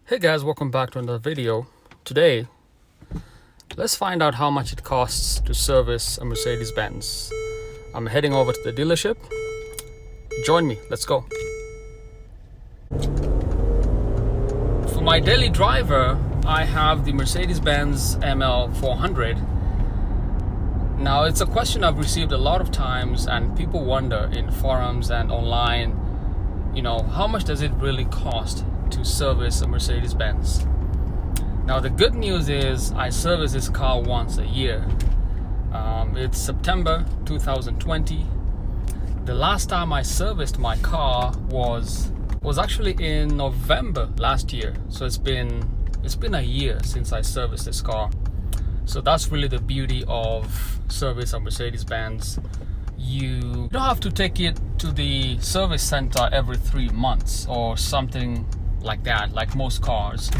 Hey guys, welcome back to another video. Today, let's find out how much it costs to service a Mercedes-Benz. I'm heading over to the dealership. Join me, let's go. For my daily driver, I have the Mercedes-Benz ML400. Now, it's a question I've received a lot of times, and people wonder in forums and online, how much does it really cost to service a Mercedes-Benz? Now, the good news is I service this car once a year. It's September 2020. The last time I serviced my car was actually in November last year. So it's been a year since I serviced this car. So that's really the beauty of service a Mercedes-Benz. You don't have to take it to the service center every 3 months or something like that, like most cars.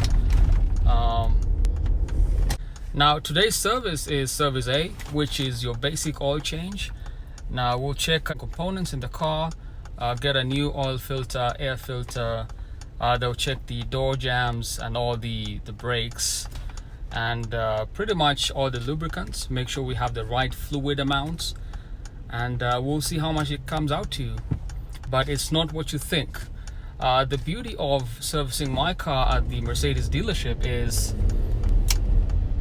Now, today's service is service A, which is your basic oil change. Now, we'll check components in the car, get a new oil filter, air filter. They'll check the door jambs and all the brakes, and pretty much all the lubricants. Make sure we have the right fluid amounts, and we'll see how much it comes out to. But it's not what you think. The beauty of servicing my car at the Mercedes dealership is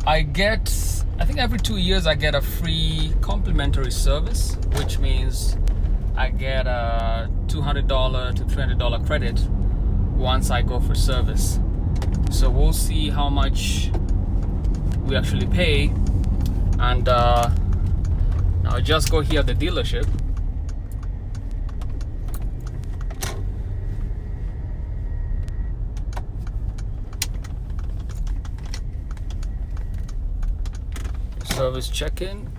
I think every 2 years I get a free complimentary service, which means I get a $200 to $300 credit once I go for service. So we'll see how much we actually pay. And now I just go here at the dealership. Service check-in.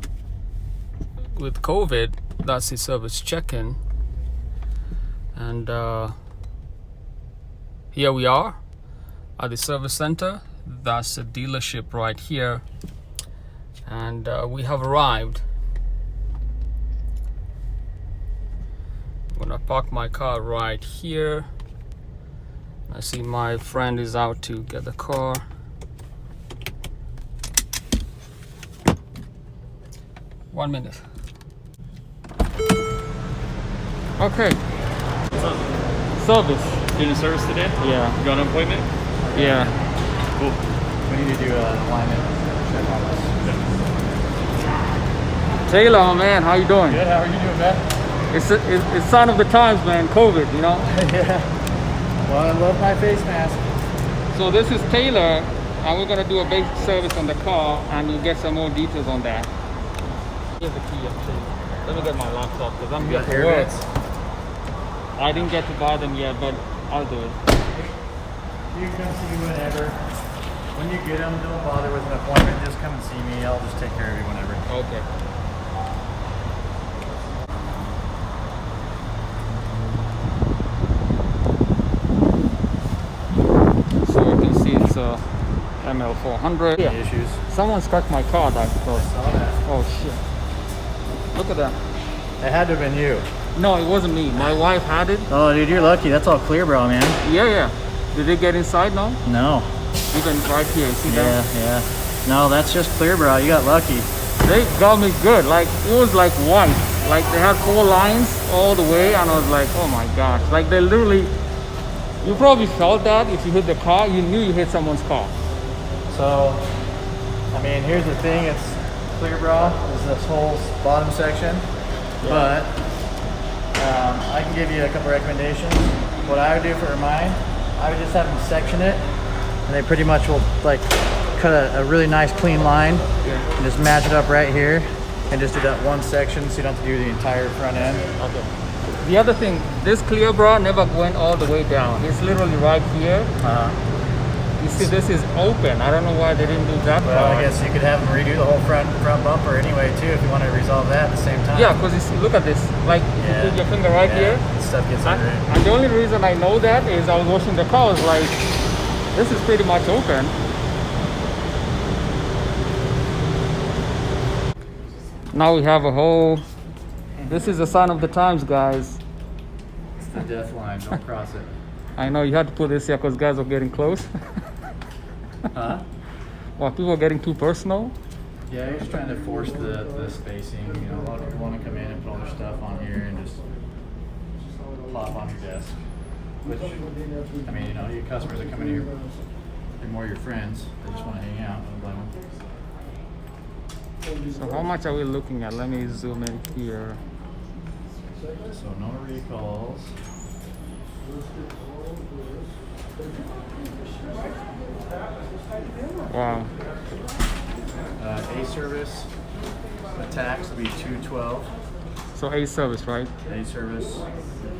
With COVID, that's the service check-in. And here we are at the service center. That's the dealership right here. And we have arrived. I'm gonna park my car right here. I see my friend is out to get the car. One minute. Okay. What's up? Service. Doing a service today? Yeah. You got an appointment? Yeah. Cool. We need to do an alignment check on this. Taylor, man, how you doing? Good, how are you doing, man? It's sign of the times, man. COVID, Yeah. Well, I love my face mask. So this is Taylor, and we're gonna do a basic service on the car, and you'll get some more details on that. Here's the key, actually. Let me get my laptop because I'm here for work. I didn't get to buy them yet, but I'll do it. You can come see me whenever. When you get them, don't bother with an appointment. Just come and see me. I'll just take care of you whenever. Okay. So you can see it's a ML400. Any issues? Someone struck my car, I suppose. I saw that. Oh shit. Look at that. It had to have been you. No, it wasn't me. My wife had it. Oh, dude, you're lucky. That's all clear, bro, man. Yeah. Did it get inside now? No. Even right here, see that? Yeah. No, that's just clear, bro. You got lucky. They got me good. Like, it was like white. Like, they had 4 lines all the way, and I was like, oh my gosh. Like, they literally, you probably felt that if you hit the car, you knew you hit someone's car. So, I mean, here's the thing. It's clear, bro. Is this whole bottom section. Yeah. But I can give you a couple recommendations. What I would do for mine, I would just have them section it, and they pretty much will like cut a really nice clean line, and just match it up right here, and just do that one section so you don't have to do the entire front end. Okay. The other thing, this clear bra never went all the way down. It's literally right here. You see, this is open. I don't know why they didn't do that. Well, part. I guess you could have them redo the whole front bumper anyway too, if you want to resolve that at the same time. Yeah, because look at this. Like, if you put your finger right here. Stuff gets under it. And the only reason I know that is I was washing the car. I was like, this is pretty much open. Now we have a whole. This is a sign of the times, guys. It's the death line. Don't cross it. I know you had to put this here because guys were getting close. Huh? Well, people are getting too personal. Yeah, you're just trying to force the spacing. You know, a lot of people want to come in and put all their stuff on here and just plop on your desk. Which, I mean, you know, your customers that come in here, they're more your friends. They just want to hang out. I don't blame them. So how much are we looking at? Let me zoom in here. So no recalls. Wow. A service, the tax will be $212. So A service, right? A service,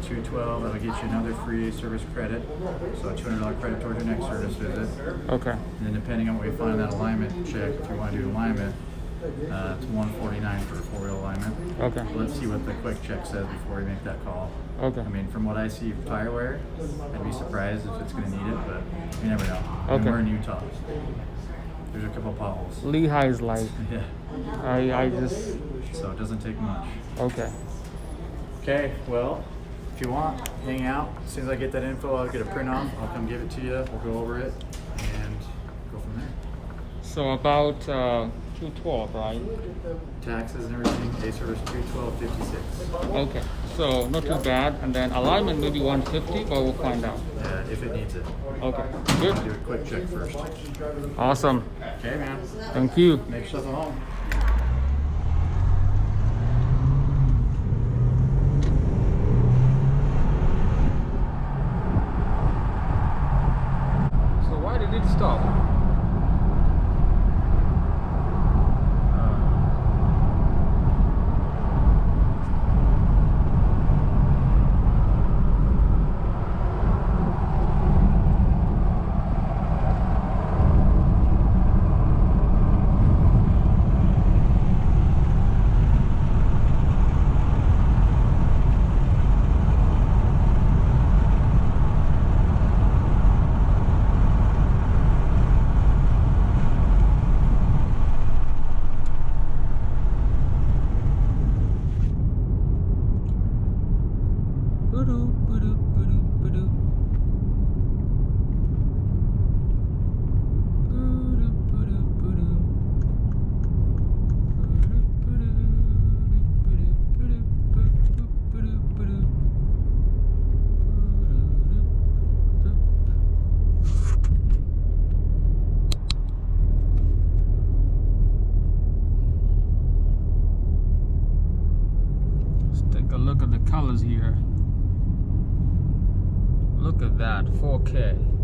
$212. That'll get you another free service credit. So a $200 credit towards your next service visit. Okay. And then depending on what we find in that alignment check, if you want to do alignment, it's $149 for a 4-wheel alignment. Okay. So let's see what the quick check says before we make that call. Okay. I mean, from what I see for tire wear, I'd be surprised if it's going to need it, but you never know. And Okay. we're in Utah. There's a couple potholes. Lehigh is like, Yeah. I just, So it doesn't take much. okay. Okay, well, if you want, hang out. As soon as I get that info, I'll get a print off. I'll come give it to you. We'll go over it and go from there. So about 212, right? Taxes and everything. A service $212.56. Okay. So not too bad. And then alignment maybe 150, but we'll find out. Yeah, if it needs it. Okay. Do Good. a quick check first. Awesome. Okay, man. Thank you. Make yourself at home. So why did it stop? Look at the colors here. Look at that, 4K.